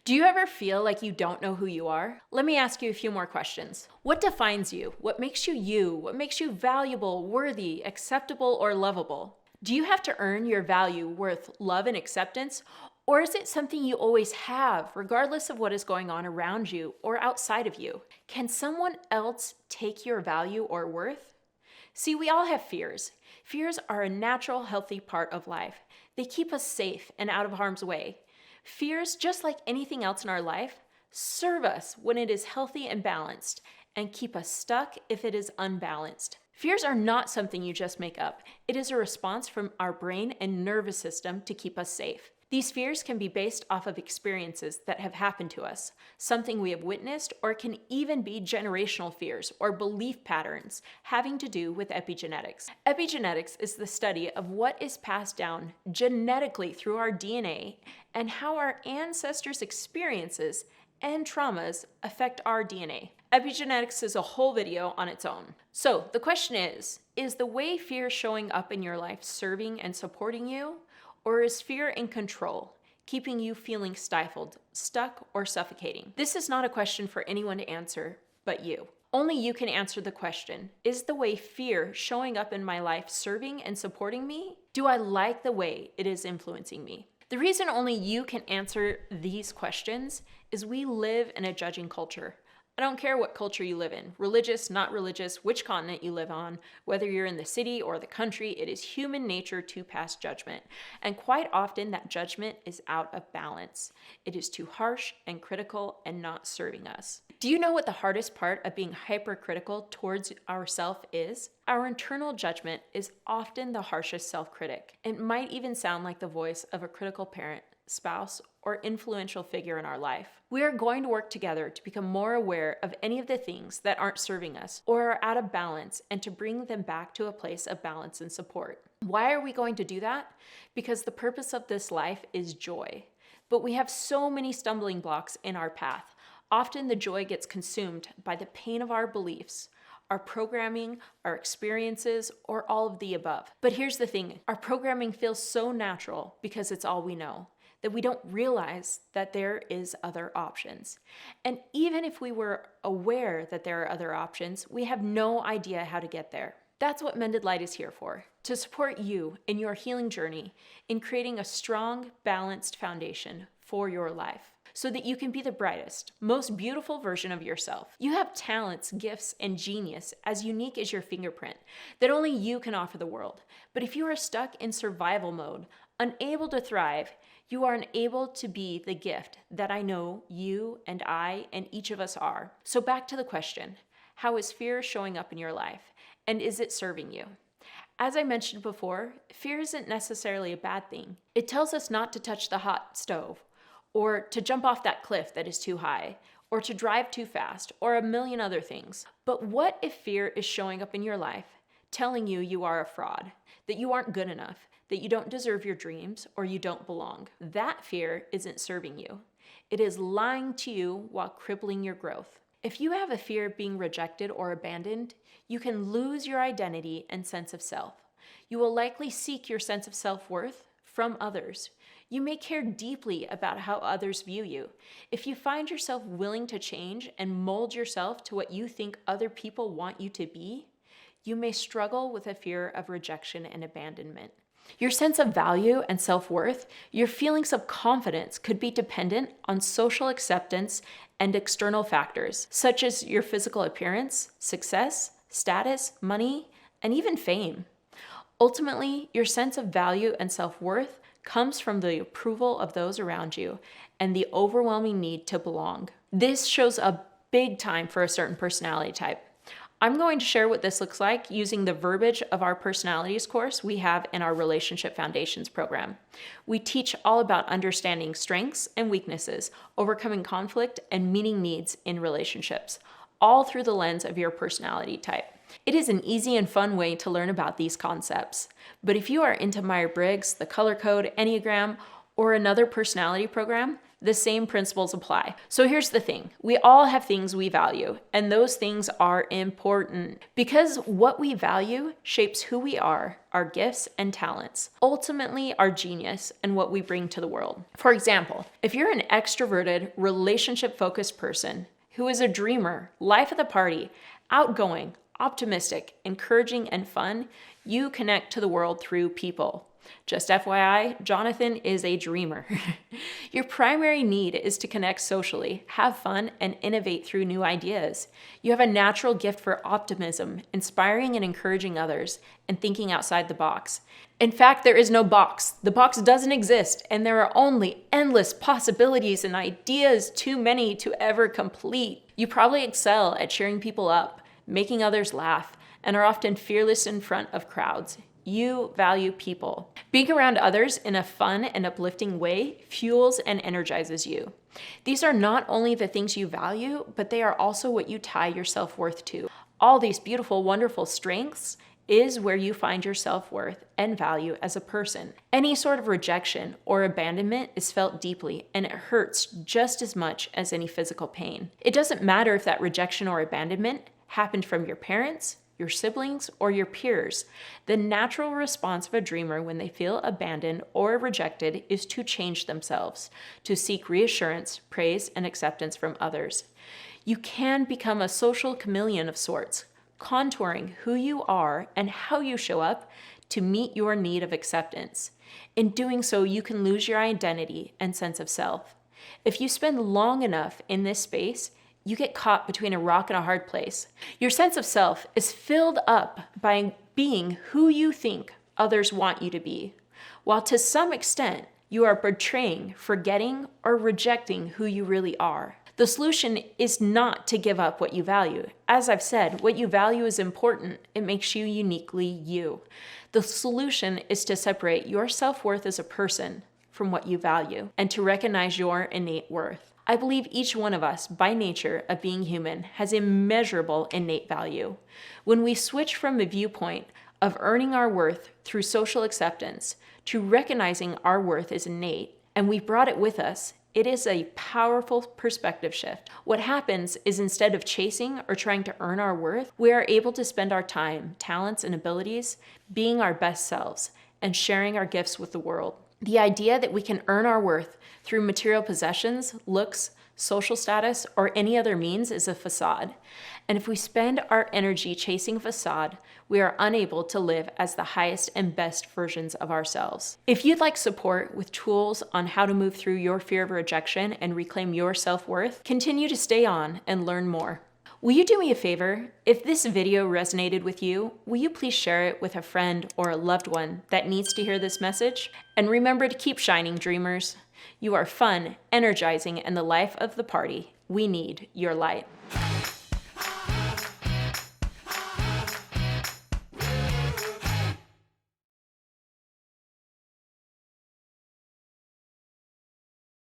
Do you ever feel like you don't know who you are? Let me ask you a few more questions. What defines you? What makes you you? What makes you valuable, worthy, acceptable, or lovable? Do you have to earn your value, worth, love, and acceptance? Or is it something you always have, regardless of what is going on around you or outside of you? Can someone else take your value or worth? See, we all have fears. Fears are a natural, healthy part of life. They keep us safe and out of harm's way. Fears, just like anything else in our life, serve us when it is healthy and balanced, and keep us stuck if it is unbalanced. Fears are not something you just make up. It is a response from our brain and nervous system to keep us safe. These fears can be based off of experiences that have happened to us, something we have witnessed, or can even be generational fears or belief patterns having to do with epigenetics. Epigenetics is the study of what is passed down genetically through our DNA and how our ancestors' experiences and traumas affect our DNA. Epigenetics is a whole video on its own. So the question is the way fear showing up in your life serving and supporting you? Or is fear in control, keeping you feeling stifled, stuck, or suffocating? This is not a question for anyone to answer but you. Only you can answer the question, is the way fear showing up in my life serving and supporting me? Do I like the way it is influencing me? The reason only you can answer these questions is we live in a judging culture. I don't care what culture you live in, religious, not religious, which continent you live on, whether you're in the city or the country, it is human nature to pass judgment. And quite often that judgment is out of balance. It is too harsh and critical and not serving us. Do you know what the hardest part of being hypercritical towards ourselves is? Our internal judgment is often the harshest self-critic. It might even sound like the voice of a critical parent, spouse, or influential figure in our life. We are going to work together to become more aware of any of the things that aren't serving us or are out of balance and to bring them back to a place of balance and support. Why are we going to do that? Because the purpose of this life is joy. But we have so many stumbling blocks in our path. Often the joy gets consumed by the pain of our beliefs, our programming, our experiences, or all of the above. But here's the thing, our programming feels so natural because it's all we know, that we don't realize that there is other options. And even if we were aware that there are other options, we have no idea how to get there. That's what Mended Light is here for, to support you in your healing journey in creating a strong, balanced foundation for your life, so that you can be the brightest, most beautiful version of yourself. You have talents, gifts, and genius as unique as your fingerprint that only you can offer the world. But if you are stuck in survival mode, unable to thrive, you are unable to be the gift that I know you and I and each of us are. So back to the question, how is fear showing up in your life? And is it serving you? As I mentioned before, fear isn't necessarily a bad thing. It tells us not to touch the hot stove, or to jump off that cliff that is too high, or to drive too fast, or a million other things. But what if fear is showing up in your life, telling you you are a fraud, that you aren't good enough, that you don't deserve your dreams, or you don't belong? That fear isn't serving you. It is lying to you while crippling your growth. If you have a fear of being rejected or abandoned, you can lose your identity and sense of self. You will likely seek your sense of self-worth from others. You may care deeply about how others view you. If you find yourself willing to change and mold yourself to what you think other people want you to be, you may struggle with a fear of rejection and abandonment. Your sense of value and self-worth, your feelings of confidence could be dependent on social acceptance and external factors, such as your physical appearance, success, status, money, and even fame. Ultimately, your sense of value and self-worth comes from the approval of those around you and the overwhelming need to belong. This shows up big time for a certain personality type. I'm going to share what this looks like using the verbiage of our personalities course we have in our Relationship Foundations program. We teach all about understanding strengths and weaknesses, overcoming conflict, and meeting needs in relationships, all through the lens of your personality type. It is an easy and fun way to learn about these concepts. But if you are into Myers-Briggs, the Color Code, Enneagram, or another personality program, The same principles apply. So here's the thing. We all have things we value, and those things are important because what we value shapes who we are, our gifts and talents, ultimately our genius and what we bring to the world. For example, if you're an extroverted, relationship-focused person who is a dreamer, life of the party, outgoing, optimistic, encouraging, and fun, you connect to the world through people. Just FYI, Jonathan is a dreamer. Your primary need is to connect socially, have fun, and innovate through new ideas. You have a natural gift for optimism, inspiring and encouraging others, and thinking outside the box. In fact, there is no box. The box doesn't exist, and there are only endless possibilities and ideas, too many to ever complete. You probably excel at cheering people up, making others laugh, and are often fearless in front of crowds. You value people. Being around others in a fun and uplifting way fuels and energizes you. These are not only the things you value, but they are also what you tie your self-worth to. All these beautiful, wonderful strengths is where you find your self-worth and value as a person. Any sort of rejection or abandonment is felt deeply, and it hurts just as much as any physical pain. It doesn't matter if that rejection or abandonment happened from your parents, your siblings, or your peers. The natural response of a dreamer when they feel abandoned or rejected is to change themselves, to seek reassurance, praise, and acceptance from others. You can become a social chameleon of sorts, contouring who you are and how you show up to meet your need of acceptance. In doing so, you can lose your identity and sense of self. If you spend long enough in this space, you get caught between a rock and a hard place. Your sense of self is filled up by being who you think others want you to be, while to some extent you are betraying, forgetting, or rejecting who you really are. The solution is not to give up what you value. As I've said, what you value is important. It makes you uniquely you. The solution is to separate your self-worth as a person from what you value and to recognize your innate worth. I believe each one of us, by nature of being human, has immeasurable innate value. When we switch from a viewpoint of earning our worth through social acceptance to recognizing our worth is innate, and we brought it with us, it is a powerful perspective shift. What happens is instead of chasing or trying to earn our worth, we are able to spend our time, talents, and abilities being our best selves and sharing our gifts with the world. The idea that we can earn our worth through material possessions, looks, social status, or any other means is a facade. And if we spend our energy chasing a facade, we are unable to live as the highest and best versions of ourselves. If you'd like support with tools on how to move through your fear of rejection and reclaim your self-worth, continue to stay on and learn more. Will you do me a favor? If this video resonated with you, will you please share it with a friend or a loved one that needs to hear this message? And remember to keep shining, dreamers. You are fun, energizing, and the life of the party. We need your light.